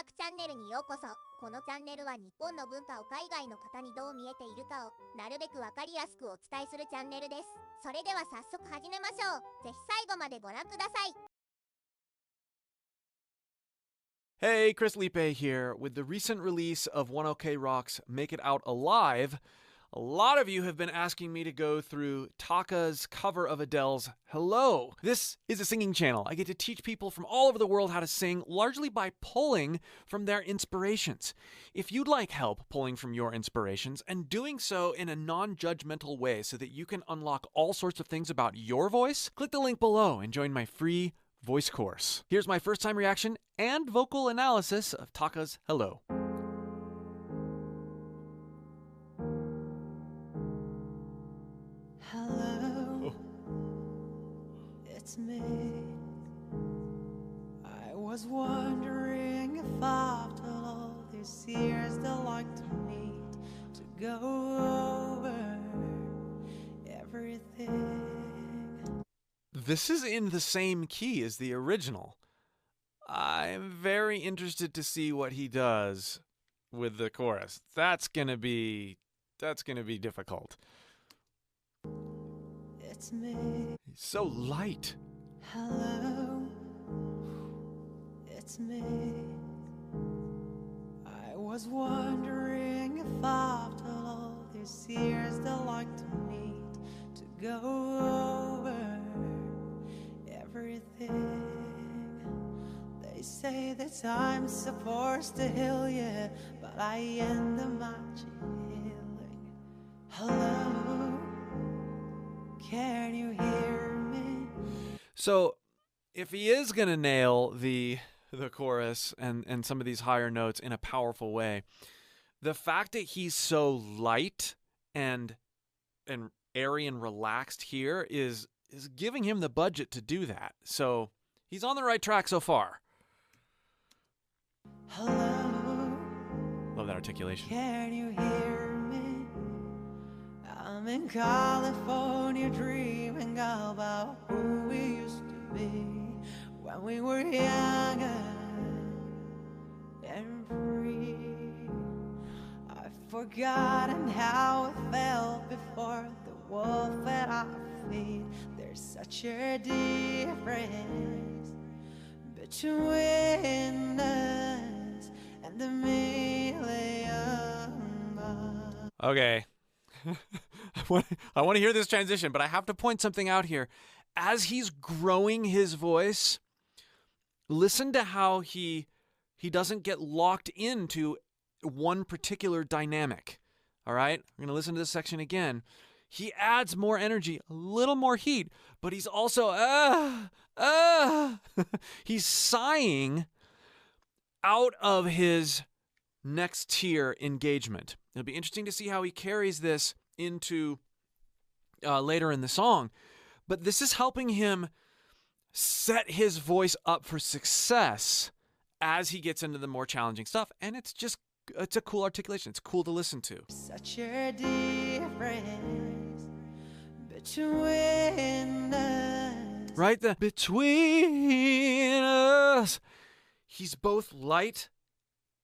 訳チャンネルにようこそ。このチャンネルは日本の文化を海外の方にどう見えているかをなるべくわかりやすくお伝えするチャンネルです。それでは早速始めましょう。ぜひ最後までご覧ください。Hey, Chris Liepe here. With the recent release of One OK Rock's Make It Out Alive, a lot of you have been asking me to go through Taka's cover of Adele's Hello. This is a singing channel. I get to teach people from all over the world how to sing, largely by pulling from their inspirations. If you'd like help pulling from your inspirations and doing so in a non-judgmental way so that you can unlock all sorts of things about your voice, click the link below and join my free voice course. Here's my first-time reaction and vocal analysis of Taka's Hello. Hello, it's me. I was wondering if after all these years they'd like to meet to go over everything. This is in the same key as the original. I'm very interested to see what he does with the chorus. That's gonna be difficult. It's me. He's so light. Hello, it's me. I was wondering if after all these years they'd like to meet to go over everything. They say that I'm supposed to heal you, but I end up much healing. Hello, can you hear me? So, if he is gonna nail the chorus and some of these higher notes in a powerful way, the fact that he's so light and airy and relaxed here is giving him the budget to do that. So he's on the right track so far. Hello, Love that articulation. can you hear me? I'm in California dreaming about who we used to be when we were younger and free. I've forgotten how it felt before the wolf at our feet. There's such a difference between us and the million miles. Okay. I want to hear this transition, but I have to point something out here. As he's growing his voice, listen to how he doesn't get locked into one particular dynamic. All right? We're going to listen to this section again. He adds more energy, a little more heat, but he's also, he's sighing out of his next tier engagement. It'll be interesting to see how he carries this into later in the song. But this is helping him set his voice up for success as he gets into the more challenging stuff. And it's a cool articulation. It's cool to listen to. Such a difference between us. Right? The between us. He's both light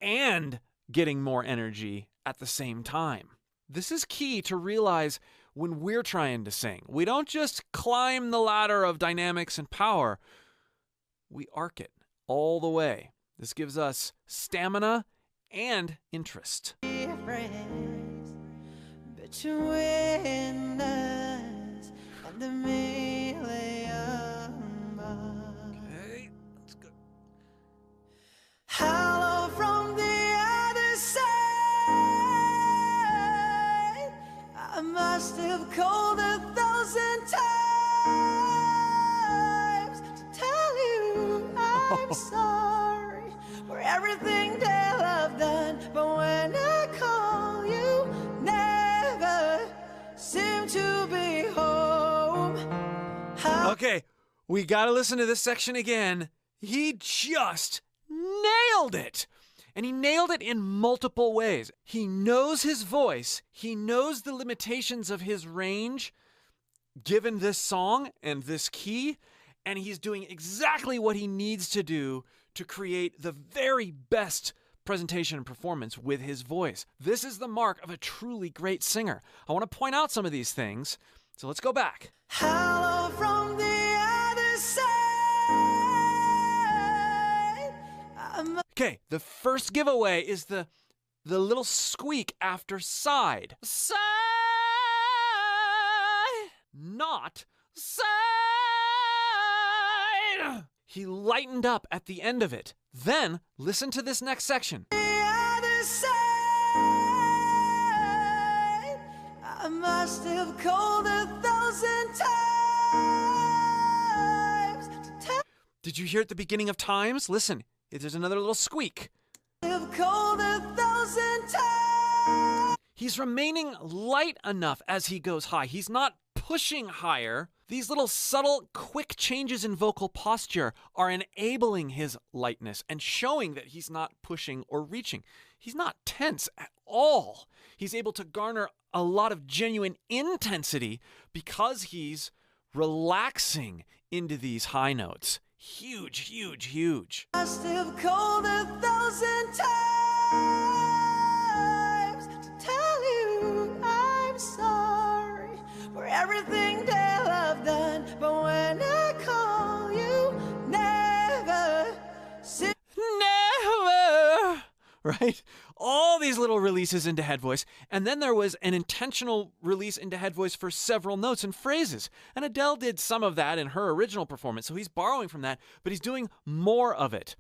and getting more energy at the same time. This is key to realize when we're trying to sing. We don't just climb the ladder of dynamics and power. We arc it all the way. This gives us stamina and interest. Difference between us and the million miles. Okay, let's go. Hello from the other side. I must have called 1,000 times to tell you I'm sorry for everything that I've done. But when I call you, never seem to be home. Okay, we gotta listen to this section again. He just nailed it! And he nailed it in multiple ways. He knows his voice. He knows the limitations of his range given this song and this key. And he's doing exactly what he needs to do to create the very best presentation and performance with his voice. This is the mark of a truly great singer. I want to point out some of these things, so let's go back. Hello from the other side. Okay, the first giveaway is the little squeak after side. Side, not side. He lightened up at the end of it. Then, listen to this next section. The other side. I must have called 1,000 times to tell. Did you hear at the beginning of Times? Listen, there's another little squeak. I've called 1,000 times. He's remaining light enough as he goes high. He's not pushing higher. These little subtle, quick changes in vocal posture are enabling his lightness and showing that he's not pushing or reaching. He's not tense at all. He's able to garner a lot of genuine intensity because he's relaxing into these high notes. Huge, huge, huge. Must have called 1,000 times to tell you I'm sorry for everything that I've done. But when I call you, never sit. Never! Right? All these little releases into head voice, and then there was an intentional release into head voice for several notes and phrases. And Adele did some of that in her original performance, so he's borrowing from that, but he's doing more of it.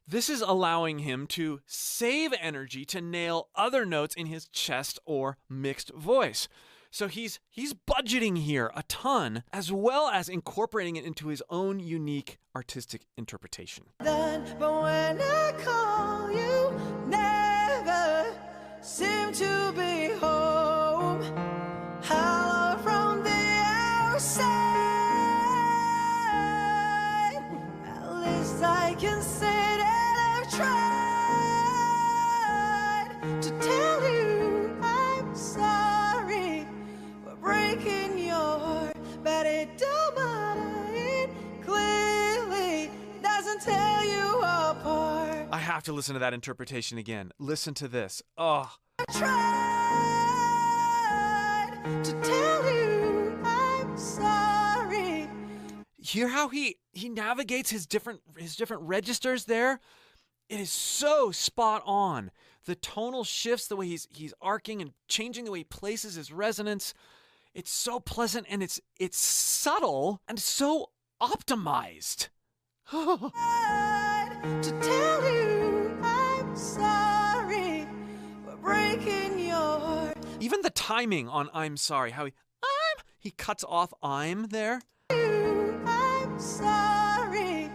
This is allowing him to save energy to nail other notes in his chest or mixed voice. So he's budgeting here a ton, as well as incorporating it into his own unique artistic interpretation. Done, but when I call you, never seem to be home. Hello from the outside. At least I can say that I've tried to tell you I'm sorry for breaking your heart, but it don't matter. It clearly doesn't tear you apart. I have to listen to that interpretation again. Listen to this. Oh. I tried to tell you I'm sorry. Hear how he navigates his different registers there? It is so spot on. The tonal shifts, the way he's arcing and changing the way he places his resonance. It's so pleasant and it's subtle and so optimized. To tell you I'm sorry for breaking your heart. Even the timing on I'm sorry, how he cuts off I'm there. I'm sorry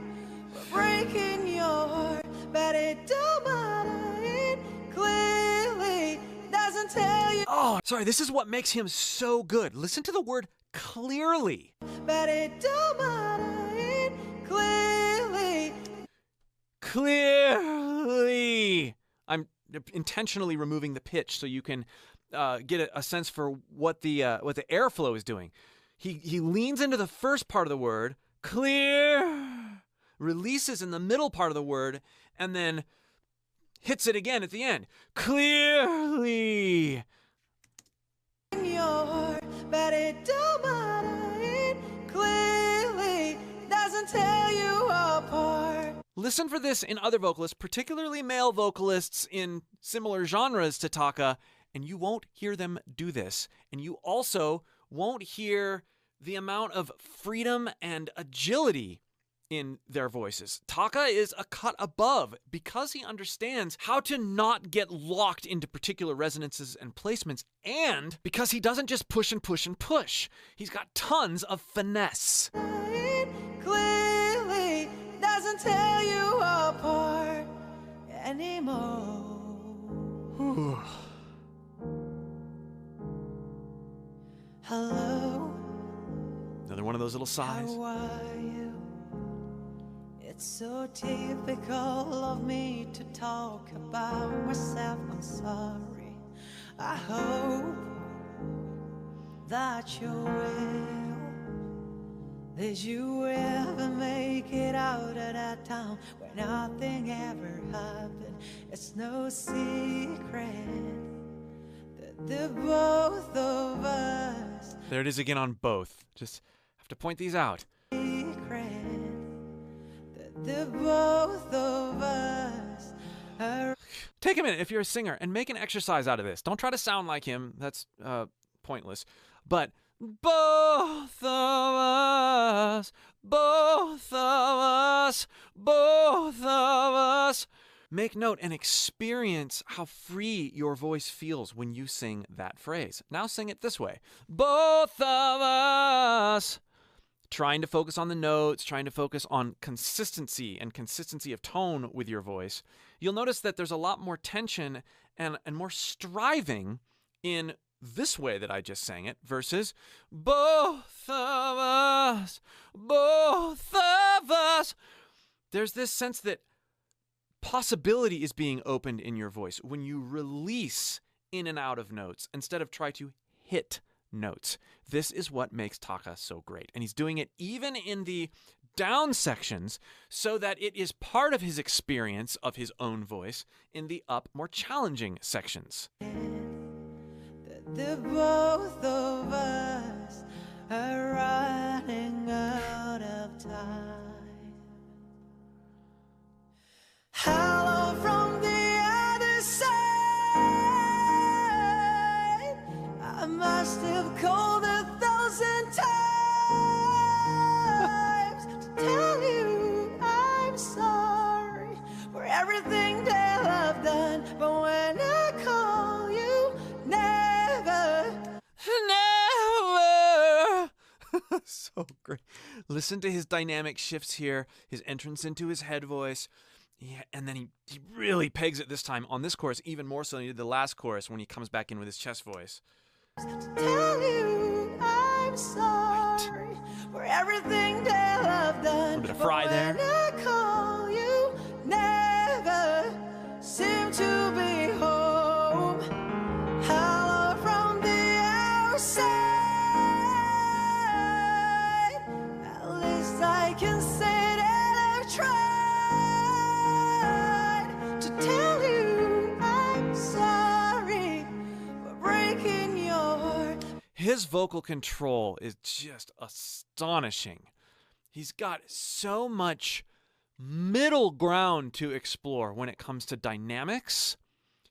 for breaking your heart, but it don't matter. It clearly doesn't tell you. Oh, sorry, this is what makes him so good. Listen to the word clearly. But it don't matter. It clearly. Clearly. I'm intentionally removing the pitch so you can get a sense for what the airflow is doing. He leans into the first part of the word, clear, releases in the middle part of the word, and then hits it again at the end. Clearly. Your heart, but it don't matter. It clearly doesn't tear you apart. Listen for this in other vocalists, particularly male vocalists in similar genres to Taka, and you won't hear them do this. And you also won't hear the amount of freedom and agility in their voices. Taka is a cut above because he understands how to not get locked into particular resonances and placements, and because he doesn't just push and push and push. He's got tons of finesse. It clearly doesn't tear you apart anymore. Hello. Another one of those little sighs. How are you? It's so typical of me to talk about myself. I'm sorry. I hope that you're well. Did you ever make it out of that town where nothing ever happened? It's no secret that the both of us. There it is again on both. Just have to point these out. Secret that the both of us are. Take a minute if you're a singer and make an exercise out of this. Don't try to sound like him. That's pointless. But both of us, both of us, both of us. Make note and experience how free your voice feels when you sing that phrase. Now sing it this way. Both of us. Trying to focus on the notes, trying to focus on consistency and consistency of tone with your voice. You'll notice that there's a lot more tension and more striving in this way that I just sang it versus both of us, both of us. There's this sense that possibility is being opened in your voice when you release in and out of notes instead of try to hit notes. This is what makes Taka so great. And he's doing it even in the down sections so that it is part of his experience of his own voice in the up, more challenging sections. The both of us are running out of time. Hello from the other side. I must have called 1,000 times to tell you I'm sorry for everything that I've done. But when I call you, never. So great. Listen to his dynamic shifts here, his entrance into his head voice. Yeah, and then he really pegs it this time on this chorus, even more so than he did the last chorus when he comes back in with his chest voice. Tell you I'm sorry for everything that I've done. A little bit of fry there. When I call you, never seem to be home. Hello from the outside. At least I can say that I've tried to tell you I'm sorry for breaking your heart. His vocal control is just astonishing. He's got so much middle ground to explore when it comes to dynamics.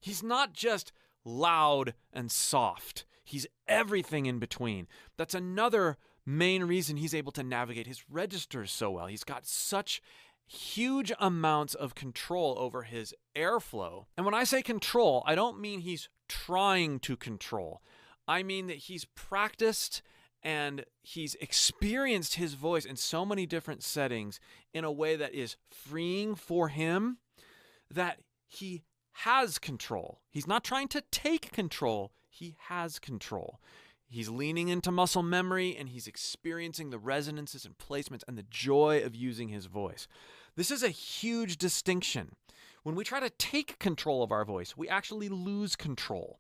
He's not just loud and soft. He's everything in between. That's another main reason he's able to navigate his registers so well. He's got such huge amounts of control over his airflow. And when I say control, I don't mean he's trying to control. I mean that he's practiced and he's experienced his voice in so many different settings in a way that is freeing for him, that he has control. He's not trying to take control. He has control. He's leaning into muscle memory and he's experiencing the resonances and placements and the joy of using his voice. This is a huge distinction. When we try to take control of our voice, we actually lose control.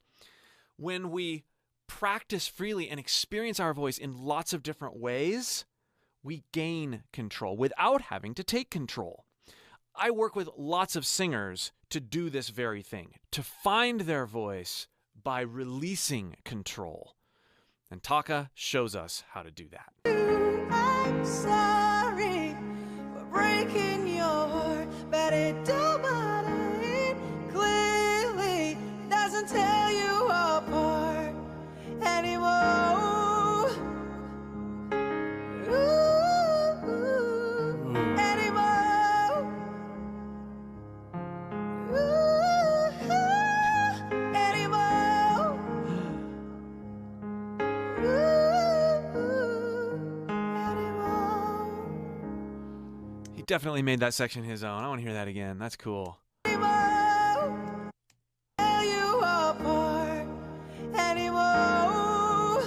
When we practice freely and experience our voice in lots of different ways, we gain control without having to take control. I work with lots of singers to do this very thing, to find their voice by releasing control. And Taka shows us how to do that. I'm sorry for breaking your heart, but it don't matter. It clearly doesn't tear you apart anymore. Anymore. Anymore. He definitely made that section his own. I want to hear that again. That's cool. Anymore. Tear you apart anymore.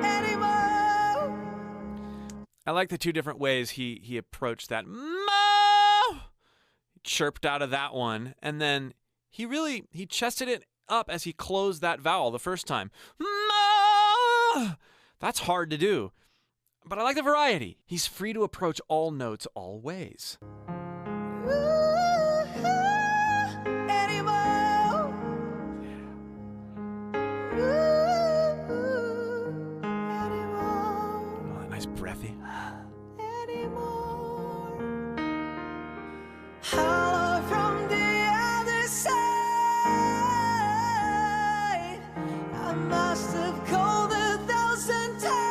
Anymore. I like the two different ways he approached that. He chirped out of that one, and then he chested it up as he closed that vowel the first time. That's hard to do. But I like the variety. He's free to approach all notes all ways. Breathy. Hello from the other side. I must have called 1,000 times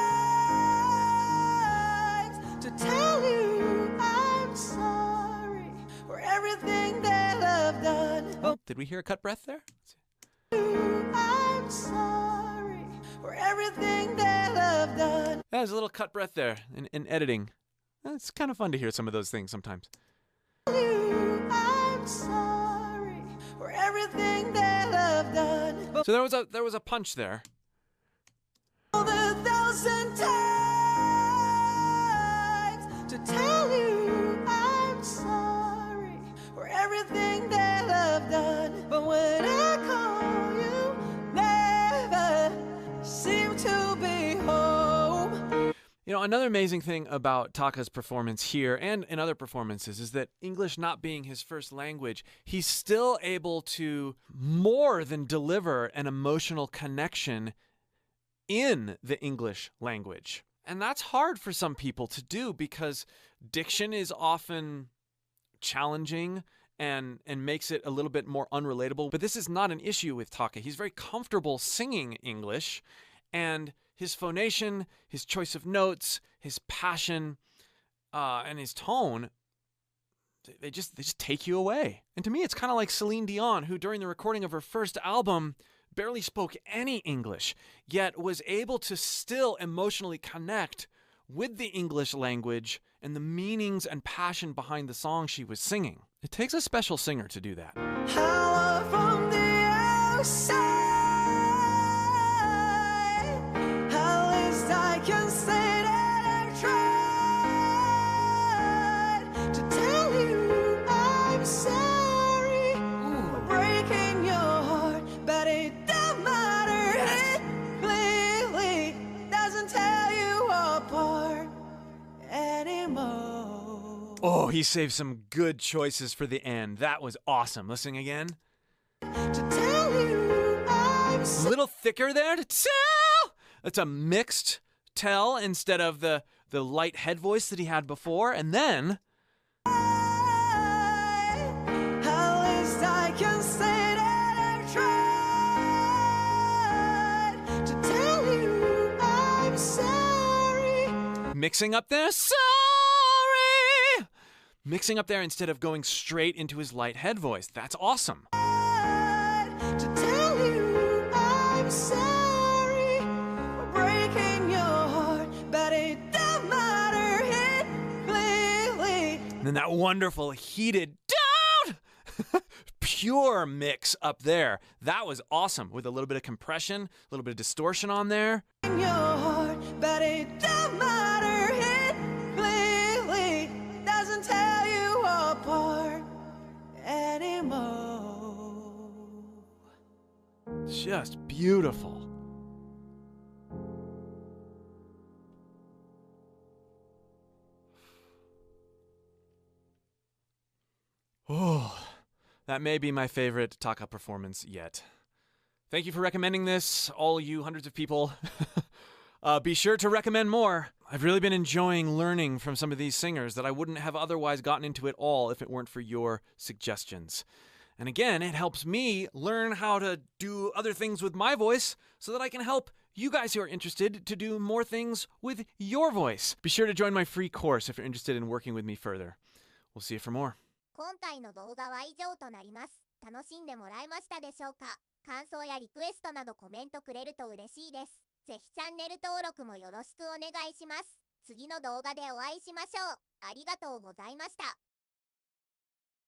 to tell you I'm sorry for everything that I've done. Oh, did we hear a cut breath there? I'm sorry for everything that I've done. There's a little cut breath there in editing. It's kind of fun to hear some of those things sometimes. I'm sorry for everything that I've done. So there was a punch there. 1,000 times to tell you I'm sorry for everything that I've done. But when I call you, never seem to be home. You know, another amazing thing about Taka's performance here and in other performances is that English not being his first language, he's still able to more than deliver an emotional connection in the English language. And that's hard for some people to do because diction is often challenging and makes it a little bit more unrelatable. But this is not an issue with Taka. He's very comfortable singing English, and his phonation, his choice of notes, his passion, and his tone, they just take you away. And to me, it's kind of like Celine Dion, who during the recording of her first album barely spoke any English, yet was able to still emotionally connect with the English language and the meanings and passion behind the song she was singing. It takes a special singer to do that. Hello from the outside. I can say that I've tried to tell you I'm sorry for breaking your heart, but it doesn't matter. It clearly doesn't tear you apart anymore. Oh, he saved some good choices for the end. That was awesome. Listening again. To tell you I'm A little thicker there to tell. That's a mixed tell instead of the light head voice that he had before. And then at least I can say that I've tried to tell you I'm sorry. mixing up there. Sorry! Mixing up there instead of going straight into his light head voice. That's awesome. To tell you I'm sorry for breaking your heart, but it doesn't matter. It clearly. And then that wonderful heated down, pure mix up there. That was awesome with a little bit of compression, a little bit of distortion on there. In your heart, but it doesn't matter. It clearly doesn't tear you apart anymore. Just beautiful. Oh, that may be my favorite Taka performance yet. Thank you for recommending this, all you hundreds of people. Be sure to recommend more. I've really been enjoying learning from some of these singers that I wouldn't have otherwise gotten into at all if it weren't for your suggestions. And again, it helps me learn how to do other things with my voice so that I can help you guys who are interested to do more things with your voice. Be sure to join my free course if you're interested in working with me further. We'll see you for more. 今回の動画は以上となります。楽しんでもらえましたでしょうか？感想やリクエストなどコメントくれると嬉しいです。ぜひチャンネル登録もよろしくお願いします。次の動画でお会いしましょう。ありがとうございました。